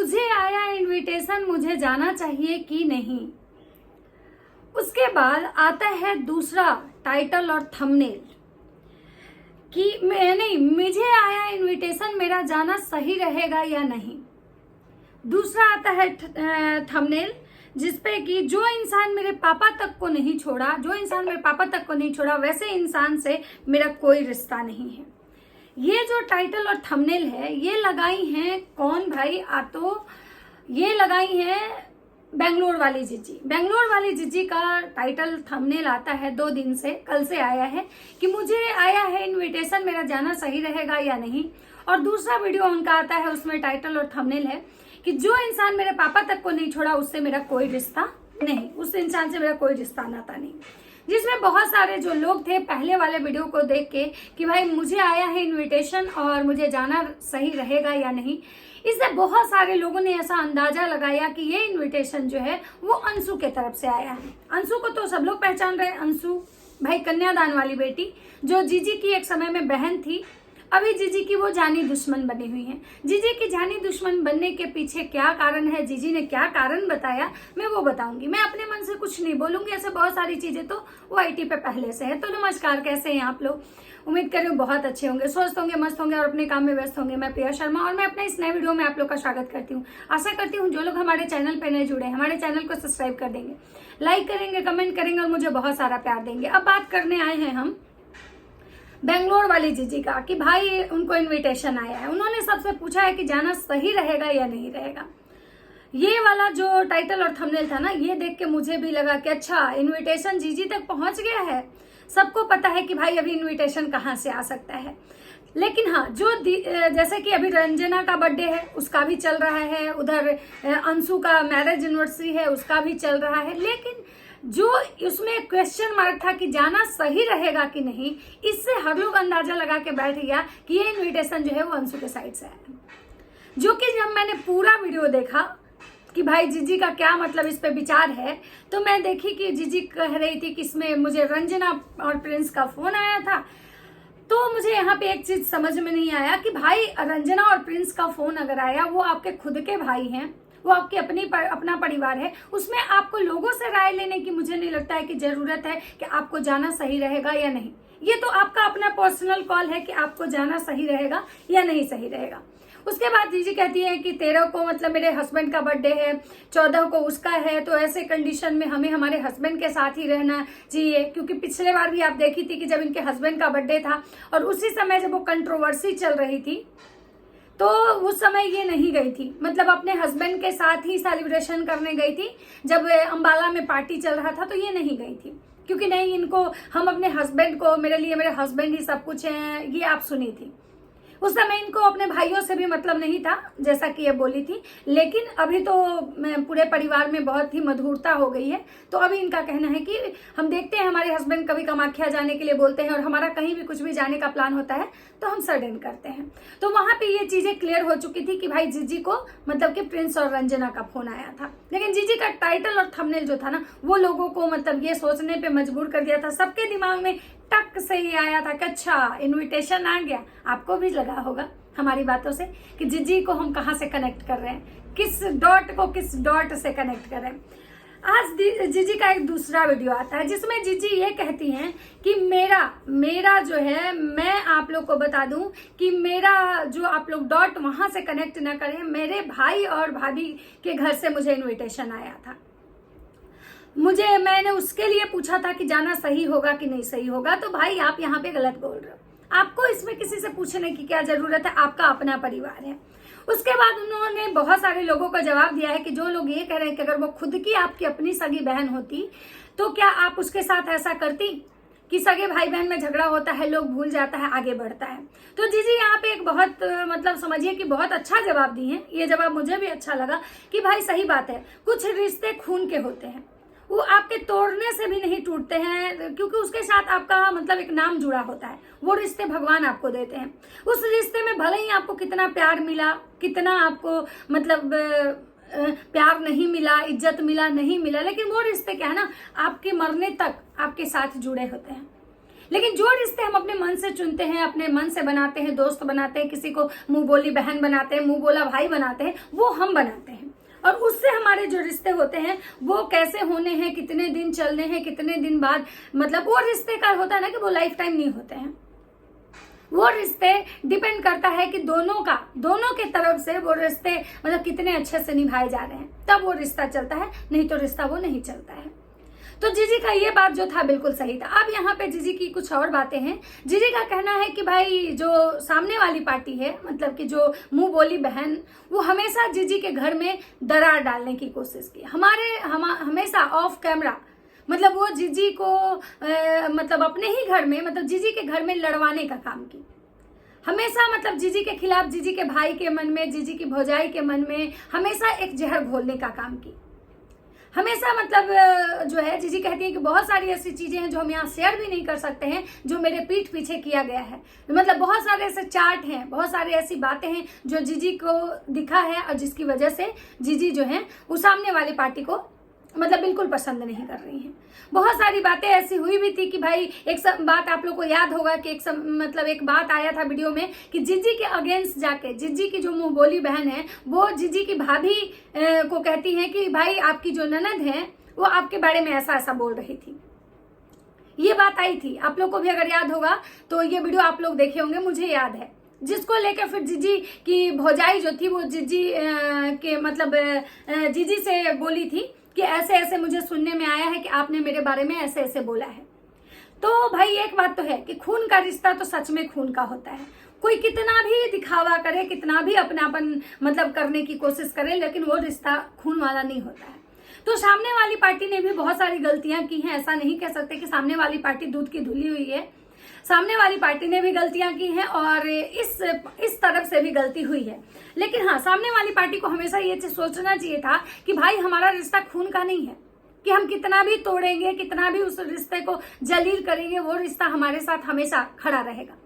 मुझे आया इनविटेशन, मुझे जाना चाहिए कि नहीं। उसके बाद आता है दूसरा टाइटल और थंबनेल कि नहीं, मुझे आया इनविटेशन, मेरा जाना सही रहेगा या नहीं। दूसरा आता है थंबनेल जिसपे कि जो इंसान मेरे पापा तक को नहीं छोड़ा, जो इंसान मेरे पापा तक को नहीं छोड़ा, वैसे इंसान से मेरा कोई रिश्ता नहीं है। ये जो टाइटल और थंबनेल है ये लगाई हैं कौन भाई? तो ये लगाई हैं बेंगलोर वाली जीजी। बेंगलोर वाली जीजी का टाइटल थंबनेल आता है 2 दिन से, कल से आया है कि मुझे आया है इनविटेशन, मेरा जाना सही रहेगा या नहीं। और दूसरा वीडियो उनका आता है, उसमें टाइटल और थंबनेल है कि जो इंसान मेरे पापा तक को नहीं छोड़ा उससे मेरा कोई रिश्ता नहीं, उस इंसान से मेरा कोई रिश्ता नाता नहीं। जिसमें बहुत सारे जो लोग थे पहले वाले वीडियो को देख के कि भाई मुझे आया है इनविटेशन और मुझे जाना सही रहेगा या नहीं, इससे बहुत सारे लोगों ने ऐसा अंदाजा लगाया कि ये इनविटेशन जो है वो अंशु के तरफ से आया है। अंशु को तो सब लोग पहचान रहे हैं, अंशु भाई कन्यादान वाली बेटी जो जीजी की एक समय में बहन थी, अभी जीजी की वो जानी दुश्मन बनी हुई है। जीजी की जानी दुश्मन बनने के पीछे क्या कारण है, जीजी ने क्या कारण बताया, मैं वो बताऊंगी। मैं अपने मन से कुछ नहीं बोलूंगी, ऐसे बहुत सारी चीजें तो वो आईटी पे पहले से है। तो नमस्कार, कैसे हैं आप लोग? उम्मीद कर रही हूँ बहुत अच्छे होंगे, स्वस्थ होंगे, मस्त होंगे और अपने काम में व्यस्त होंगे। मैं प्रिया शर्मा और मैं अपने इस नए वीडियो में आप लोग का स्वागत करती हूँ। आशा करती हूँ जो लोग हमारे चैनल पे नए जुड़े हैं हमारे चैनल को सब्सक्राइब कर देंगे, लाइक करेंगे, कमेंट करेंगे और मुझे बहुत सारा प्यार देंगे। अब बात करने आए हैं हम बेंगलोर वाली जीजी का कि भाई उनको इनविटेशन आया है। उन्होंने सबसे पूछा है कि जाना सही रहेगा या नहीं रहेगा। ये वाला जो टाइटल और थंबनेल था ना, ये देख के मुझे भी लगा कि अच्छा इनविटेशन जीजी तक पहुंच गया है। सबको पता है कि भाई अभी इनविटेशन कहाँ से आ सकता है। लेकिन हाँ, जो जैसे कि अभी रंजना का बर्थडे है उसका भी चल रहा है, उधर अंशु का मैरिज एनिवर्सरी है उसका भी चल रहा है, लेकिन जो उसमें क्वेश्चन मार्क था कि जाना सही रहेगा कि नहीं, इससे हर लोग अंदाजा लगा के बैठ गया कि ये इनविटेशन जो है वो अंशु के साइड से आया। जो कि जब मैंने पूरा वीडियो देखा कि भाई जीजी का क्या मतलब इस पे विचार है, तो मैं देखी कि जीजी कह रही थी कि इसमें मुझे रंजना और प्रिंस का फोन आया था। तो मुझे यहाँ पे एक चीज समझ में नहीं आया कि भाई रंजना और प्रिंस का फोन अगर आया, वो आपके खुद के भाई हैं, वो आपके अपना परिवार है, उसमें आपको लोगों से राय लेने की मुझे नहीं लगता है कि जरूरत है कि आपको जाना सही रहेगा या नहीं। ये तो आपका अपना पर्सनल कॉल है कि आपको जाना सही रहेगा या नहीं सही रहेगा। उसके बाद जीजी कहती है कि 13 को मतलब मेरे हस्बैंड का बर्थडे है, 14 को उसका है, तो ऐसे कंडीशन में हमें हमारे हस्बैंड के साथ ही रहना चाहिए। क्योंकि पिछले बार भी आप देखी थी कि जब इनके हस्बैंड का बर्थडे था और उसी समय जब वो कंट्रोवर्सी चल रही थी तो उस समय ये नहीं गई थी, मतलब अपने हस्बैंड के साथ ही सेलिब्रेशन करने गई थी। जब अंबाला में पार्टी चल रहा था तो ये नहीं गई थी, क्योंकि नहीं, इनको हम अपने हस्बैंड को, मेरे लिए मेरे हस्बैंड ही सब कुछ है, ये आप सुनी थी। उस समय इनको अपने भाइयों से भी मतलब नहीं था, जैसा कि ये बोली थी। लेकिन अभी तो पूरे परिवार में बहुत ही मधुरता हो गई है, तो अभी इनका कहना है कि हम देखते हैं, हमारे हस्बैंड कभी कामाख्या जाने के लिए बोलते हैं और हमारा कहीं भी कुछ भी जाने का प्लान होता है तो हम सडन करते हैं। तो वहां पे ये चीजें क्लियर हो चुकी थी कि भाई जीजी को मतलब कि प्रिंस और रंजना का फोन आया था। लेकिन जीजी का टाइटल और थंबनेल जो था ना, वो लोगों को मतलब ये सोचने पे मजबूर कर दिया था। सबके दिमाग में टक से ही आया था कि अच्छा इनविटेशन आ गया। आपको भी लगा होगा हमारी बातों से कि जीजी को हम कहाँ से कनेक्ट कर रहे हैं, किस डॉट को किस डॉट से कनेक्ट कर रहे हैं। आज जीजी का एक दूसरा वीडियो आता है जिसमें जीजी ये कहती हैं कि मेरा जो है, मैं आप लोग को बता दूं कि मेरा जो आप लोग डॉट वहां से कनेक्ट ना करें, मेरे भाई और भाभी के घर से मुझे इनविटेशन आया था। मैंने उसके लिए पूछा था कि जाना सही होगा कि नहीं सही होगा। तो भाई आप यहाँ पे गलत बोल रहे हो, आपको इसमें किसी से पूछने की क्या जरूरत है, आपका अपना परिवार है। उसके बाद उन्होंने बहुत सारे लोगों का जवाब दिया है कि जो लोग ये कह रहे हैं कि अगर वो खुद की आपकी अपनी सगी बहन होती तो क्या आप उसके साथ ऐसा करती कि सगे भाई बहन में झगड़ा होता है, लोग भूल जाता है, आगे बढ़ता है। तो जीजी यहाँ पे एक बहुत मतलब समझिए कि बहुत अच्छा जवाब दी है। ये जवाब मुझे भी अच्छा लगा कि भाई सही बात है, कुछ रिश्ते खून के होते हैं, वो आपके तोड़ने से भी नहीं टूटते हैं, क्योंकि उसके साथ आपका मतलब एक नाम जुड़ा होता है। वो रिश्ते भगवान आपको देते हैं। उस रिश्ते में भले ही आपको कितना प्यार मिला, कितना आपको मतलब प्यार नहीं मिला, इज्जत मिला नहीं मिला, लेकिन वो रिश्ते क्या है ना, आपके मरने तक आपके साथ जुड़े होते हैं। लेकिन जो रिश्ते हम अपने मन से चुनते हैं, अपने मन से बनाते हैं, दोस्त बनाते हैं, किसी को मुंह बोली बहन बनाते हैं, मुंह बोला भाई बनाते हैं, वो हम बनाते हैं। और उससे हमारे जो रिश्ते होते हैं वो कैसे होने हैं, कितने दिन चलने हैं, कितने दिन बाद, मतलब वो रिश्ते का होता है ना कि वो लाइफ टाइम नहीं होते हैं। वो रिश्ते डिपेंड करता है कि दोनों के तरफ से वो रिश्ते मतलब कितने अच्छे से निभाए जा रहे हैं, तब वो रिश्ता चलता है, नहीं तो रिश्ता वो नहीं चलता है। तो जीजी का ये बात जो था बिल्कुल सही था। अब यहाँ पे जीजी की कुछ और बातें हैं। जीजी का कहना है कि भाई जो सामने वाली पार्टी है, मतलब कि जो मुंह बोली बहन, वो हमेशा जीजी के घर में दरार डालने की कोशिश की। हमेशा ऑफ कैमरा मतलब वो जीजी को मतलब अपने ही घर में, मतलब जीजी के घर में लड़वाने का काम की। हमेशा मतलब जीजी के खिलाफ, जीजी के भाई के मन में, जीजी की भौजाई के मन में हमेशा एक जहर घोलने का काम की। हमेशा मतलब जो है जीजी कहती है कि बहुत सारी ऐसी चीजें हैं जो हम यहाँ शेयर भी नहीं कर सकते हैं, जो मेरे पीठ पीछे किया गया है। मतलब बहुत सारे ऐसे चार्ट हैं, बहुत सारी ऐसी बातें हैं जो जीजी को दिखा है और जिसकी वजह से जीजी जो है वो सामने वाली पार्टी को मतलब बिल्कुल पसंद नहीं कर रही हैं। बहुत सारी बातें ऐसी हुई भी थी कि भाई एक बात आप लोग को याद होगा कि एक बात आया था वीडियो में कि जीजी के अगेंस्ट जाके जीजी की जो मुंह बोली बहन है वो जीजी की भाभी को कहती है कि भाई आपकी जो ननद है वो आपके बारे में ऐसा ऐसा बोल रही थी। ये बात आई थी, आप लोग को भी अगर याद होगा तो ये वीडियो आप लोग देखे होंगे, मुझे याद है। जिसको लेकर फिर जीजी की भौजाई जो थी वो जीजी के मतलब जीजी से बोली थी कि ऐसे ऐसे मुझे सुनने में आया है कि आपने मेरे बारे में ऐसे ऐसे बोला है। तो भाई एक बात तो है कि खून का रिश्ता तो सच में खून का होता है। कोई कितना भी दिखावा करे, कितना भी अपनापन मतलब करने की कोशिश करे, लेकिन वो रिश्ता खून वाला नहीं होता है। तो सामने वाली पार्टी ने भी बहुत सारी गलतियां की हैं। ऐसा नहीं कह सकते कि सामने वाली पार्टी दूध की धुली हुई है। सामने वाली पार्टी ने भी गलतियां की हैं और इस तरफ से भी गलती हुई है। लेकिन हाँ, सामने वाली पार्टी को हमेशा ये चीज सोचना चाहिए था कि भाई हमारा रिश्ता खून का नहीं है कि हम कितना भी तोड़ेंगे, कितना भी उस रिश्ते को जलील करेंगे, वो रिश्ता हमारे साथ हमेशा खड़ा रहेगा।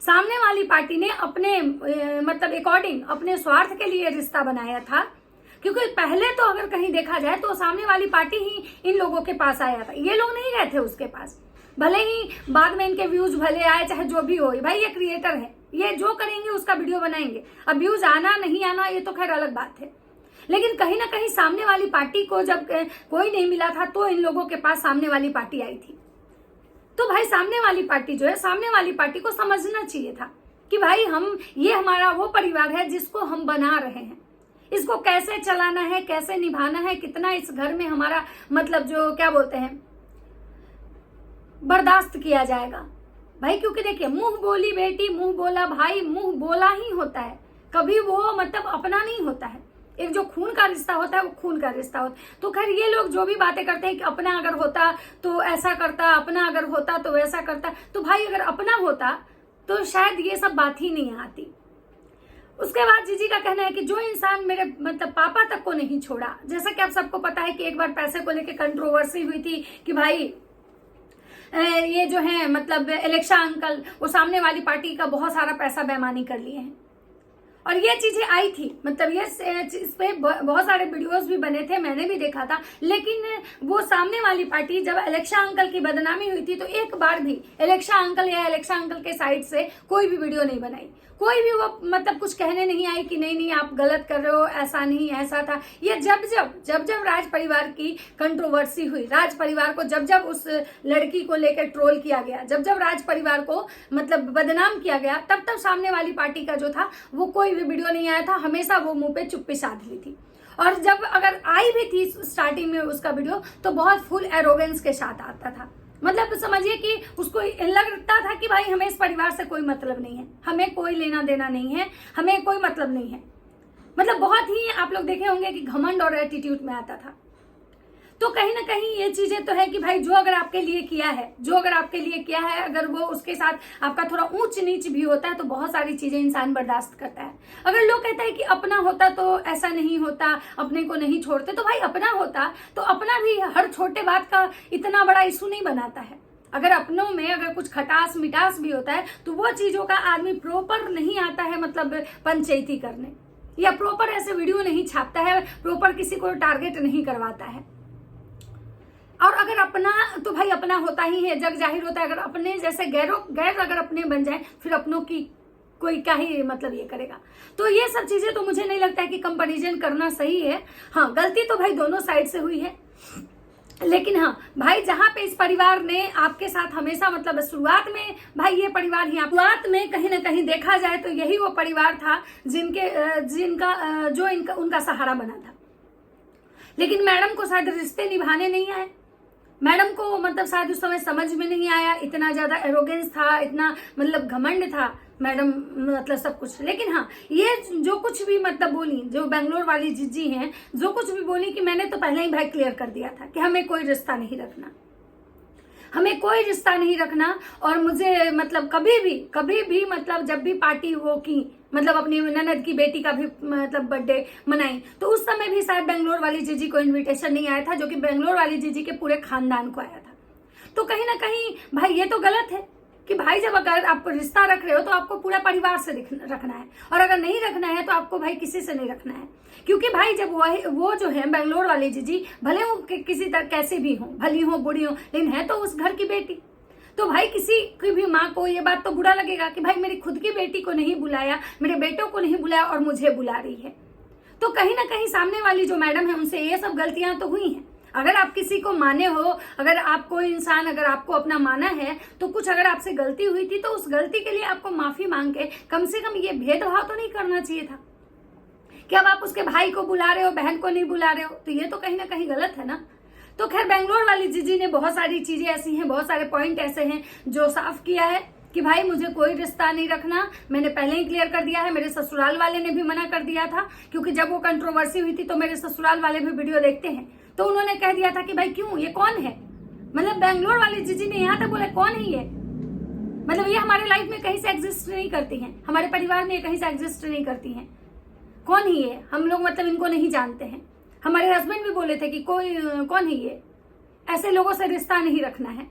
सामने वाली पार्टी ने अपने मतलब अकॉर्डिंग अपने स्वार्थ के लिए रिश्ता बनाया था, क्योंकि पहले तो अगर कहीं देखा जाए तो सामने वाली पार्टी ही इन लोगों के पास आया था। ये लोग नहीं गए थे उसके पास। भले ही बाद में इनके व्यूज भले आए, चाहे जो भी हो, भाई ये क्रिएटर है, ये जो करेंगे उसका वीडियो बनाएंगे। अब व्यूज आना नहीं आना ये तो खैर अलग बात है, लेकिन कहीं ना कहीं सामने वाली पार्टी को जब कोई नहीं मिला था तो इन लोगों के पास सामने वाली पार्टी आई थी। तो भाई सामने वाली पार्टी जो है, सामने वाली पार्टी को समझना चाहिए था कि भाई ये हमारा वो परिवार है जिसको हम बना रहे हैं। इसको कैसे चलाना है, कैसे निभाना है, कितना इस घर में हमारा मतलब जो क्या बोलते हैं बर्दाश्त किया जाएगा भाई। क्योंकि देखिए, मुंह बोली बेटी, मुंह बोला भाई, मुंह बोला ही होता है, कभी वो मतलब अपना नहीं होता है। एक जो खून का रिश्ता होता है वो खून का रिश्ता होता है। तो खैर ये लोग जो भी बातें करते हैं कि अपना अगर होता तो ऐसा करता, अपना अगर होता तो वैसा करता, तो भाई अगर अपना होता तो शायद ये सब बात ही नहीं आती। उसके बाद जीजी का कहना है कि जो इंसान मेरे मतलब पापा तक को नहीं छोड़ा, जैसा कि आप सबको पता है कि एक बार पैसे को लेकर कंट्रोवर्सी हुई थी कि भाई ये जो है मतलब इलेक्शन अंकल वो सामने वाली पार्टी का बहुत सारा पैसा बेईमानी कर लिए हैं, और ये चीजें आई थी। मतलब ये इस पे बहुत सारे वीडियोस भी बने थे, मैंने भी देखा था। लेकिन वो सामने वाली पार्टी जब इलेक्शन अंकल की बदनामी हुई थी तो एक बार भी इलेक्शन अंकल या इलेक्शन अंकल के साइड से कोई भी वीडियो नहीं बनाई, कोई भी वो मतलब कुछ कहने नहीं आई कि नहीं आप गलत कर रहे हो, ऐसा नहीं ऐसा था। ये जब राज परिवार की कंट्रोवर्सी हुई, राज परिवार को जब उस लड़की को लेकर ट्रोल किया गया, जब राज परिवार को मतलब बदनाम किया गया, तब सामने वाली पार्टी का जो था वो कोई भी वीडियो नहीं आया था। हमेशा वो मुंह पे चुप्पी साध ली थी, और जब अगर आई भी थी स्टार्टिंग में उसका वीडियो तो बहुत फुल एरोगेंस के साथ आता था। मतलब समझिए कि उसको लगता था कि भाई हमें इस परिवार से कोई मतलब नहीं है, हमें कोई लेना देना नहीं है, हमें कोई मतलब नहीं है। मतलब बहुत ही आप लोग देखे होंगे कि घमंड और एटीट्यूड में आता था। तो कहीं ना कहीं ये चीजें तो है कि भाई जो अगर आपके लिए किया है, अगर वो उसके साथ आपका थोड़ा ऊंच नीच भी होता है तो बहुत सारी चीजें इंसान बर्दाश्त करता है। अगर लोग कहता है कि अपना होता तो ऐसा नहीं होता, अपने को नहीं छोड़ते, तो भाई अपना होता तो अपना भी हर छोटे बात का इतना बड़ा इशू नहीं बनाता है। अगर अपनों में अगर कुछ खटास मिठास भी होता है तो वो चीजों का आदमी प्रॉपर नहीं आता है मतलब पंचायती करने, या प्रॉपर ऐसे वीडियो नहीं छापता है, प्रॉपर किसी को टारगेट नहीं करवाता है। और अगर अपना तो भाई अपना होता ही है, जग जाहिर होता है। अगर अपने जैसे गैर अगर अपने बन जाए, फिर अपनों की कोई क्या ही मतलब ये करेगा। तो ये सब चीजें तो मुझे नहीं लगता है कि कंपैरिजन करना सही है। हाँ, गलती तो भाई दोनों साइड से हुई है, लेकिन हाँ भाई, जहां पे इस परिवार ने आपके साथ हमेशा मतलब शुरुआत में भाई ये परिवार ही शुरुआत में कहीं ना कहीं देखा जाए तो यही वो परिवार था जिनका उनका सहारा बना था। लेकिन मैडम को शायद रिश्ते निभाने नहीं आए, मैडम को मतलब शायद उस समय समझ में नहीं आया, इतना ज्यादा एरोगेंस था, इतना मतलब घमंड था मैडम, मतलब सब कुछ। लेकिन हाँ, ये जो कुछ भी मतलब बोली, जो बेंगलोर वाली जीजी हैं, जो कुछ भी बोली कि मैंने तो पहले ही भाई क्लियर कर दिया था कि हमें कोई रिश्ता नहीं रखना, हमें कोई रिश्ता नहीं रखना। और मुझे मतलब कभी भी मतलब जब भी पार्टी हो की मतलब अपनी ननद की बेटी का भी मतलब बर्थडे मनाई, तो उस समय भी शायद बेंगलोर वाली जीजी को इनविटेशन नहीं आया था, जो कि बेंगलोर वाली जीजी के पूरे खानदान को आया था। तो कहीं ना कहीं भाई ये तो गलत है कि भाई जब अगर आप रिश्ता रख रहे हो तो आपको पूरा परिवार से रखना है, और अगर नहीं रखना है तो आपको भाई किसी से नहीं रखना है। क्योंकि भाई जब वो जो है बेंगलोर वाली जीजी, भले वो किसी तरह कैसे भी हो, भली हो बुरी हो, लेकिन है तो उस घर की बेटी। तो भाई किसी की भी माँ को ये बात तो बुरा लगेगा कि भाई मेरी खुद की बेटी को नहीं बुलाया, मेरे बेटों को नहीं बुलाया और मुझे बुला रही है। तो कहीं ना कहीं सामने वाली जो मैडम है उनसे ये सब गलतियां तो हुई हैं। अगर आप किसी को माने हो, अगर आप कोई इंसान अगर आपको अपना माना है, तो कुछ अगर आपसे गलती हुई थी तो उस गलती के लिए आपको माफी मांग के कम से कम ये भेदभाव तो नहीं करना चाहिए था कि अब आप उसके भाई को बुला रहे हो, बहन को नहीं बुला रहे हो। तो ये तो कहीं ना कहीं गलत है ना। तो खैर बेंगलोर वाली जीजी ने बहुत सारी चीजें ऐसी हैं, बहुत सारे पॉइंट ऐसे हैं जो साफ किया है कि भाई मुझे कोई रिश्ता नहीं रखना, मैंने पहले ही क्लियर कर दिया है। मेरे ससुराल वाले ने भी मना कर दिया था, क्योंकि जब वो कंट्रोवर्सी हुई थी तो मेरे ससुराल वाले भी वीडियो देखते हैं, तो उन्होंने कह दिया था कि भाई क्यों, ये कौन है। मतलब बेंगलोर वाली जीजी ने यहाँ तक बोला कौन है ये, मतलब ये हमारे लाइफ में कहीं से एग्जिस्ट नहीं करती हैं, हमारे परिवार में कहीं से एग्जिस्ट नहीं करती हैं, कौन ही ये, हम लोग मतलब इनको नहीं जानते हैं। हमारे हस्बैंड भी बोले थे कि कोई कौन है ये, ऐसे लोगों से रिश्ता नहीं रखना है।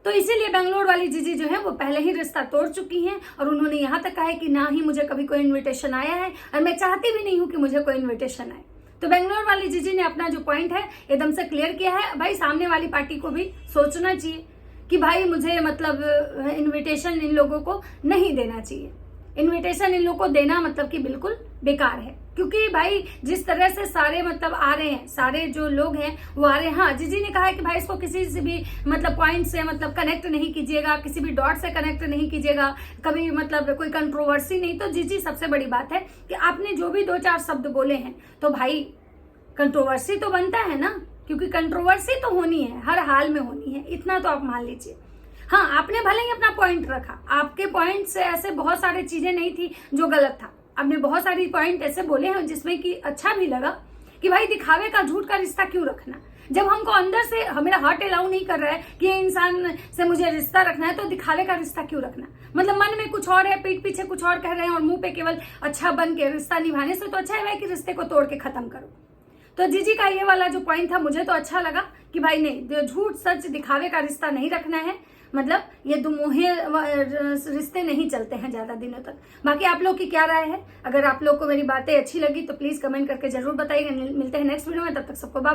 तो इसीलिए बेंगलोर वाली जीजी जो है वो पहले ही रिश्ता तोड़ चुकी हैं, और उन्होंने यहाँ तक कहा है कि ना ही मुझे कभी कोई इनविटेशन आया है, और मैं चाहती भी नहीं हूँ कि मुझे कोई इनविटेशन आए। तो बेंगलोर वाली जीजी ने अपना जो पॉइंट है एकदम से क्लियर किया है। भाई सामने वाली पार्टी को भी सोचना चाहिए कि भाई मुझे मतलब इनविटेशन इन लोगों को नहीं देना चाहिए, इनविटेशन इन लोगों को देना मतलब कि बिल्कुल बेकार है। क्योंकि भाई जिस तरह से सारे मतलब आ रहे हैं, सारे जो लोग हैं वो आ रहे हैं। हाँ, जीजी ने कहा है कि भाई इसको किसी से भी मतलब पॉइंट से मतलब कनेक्ट नहीं कीजिएगा, किसी भी डॉट से कनेक्ट नहीं कीजिएगा, कभी मतलब कोई कंट्रोवर्सी नहीं। तो जीजी सबसे बड़ी बात है कि आपने जो भी 2-4 शब्द बोले हैं, तो भाई कंट्रोवर्सी तो बनता है ना, क्योंकि कंट्रोवर्सी तो होनी है, हर हाल में होनी है, इतना तो आप मान लीजिए। हाँ, आपने भले ही अपना पॉइंट रखा, आपके पॉइंट से ऐसे बहुत सारी चीजें नहीं थी जो गलत था, आपने बहुत सारी पॉइंट ऐसे बोले हैं जिसमें कि अच्छा भी लगा कि भाई दिखावे का झूठ का रिश्ता क्यों रखना, जब हमको अंदर से मेरा हार्ट अलाउ नहीं कर रहा है कि ये इंसान से मुझे रिश्ता रखना है, तो दिखावे का रिश्ता क्यों रखना। मतलब मन में कुछ और है, पीठ पीछे कुछ और कह रहे हैं, और मुंह पे केवल अच्छा बन के रिश्ता निभाने से तो अच्छा है भाई कि रिश्ते को तोड़ के खत्म करो। तो जीजी का ये वाला जो पॉइंट था मुझे तो अच्छा लगा कि भाई नहीं, झूठ सच दिखावे का रिश्ता नहीं रखना है, मतलब ये दुमुहे रिश्ते नहीं चलते हैं ज्यादा दिनों तक। बाकी आप लोग की क्या राय है, अगर आप लोग को मेरी बातें अच्छी लगी तो प्लीज कमेंट करके जरूर बताइएगा। मिलते हैं नेक्स्ट वीडियो में, तब तक सबको बाय।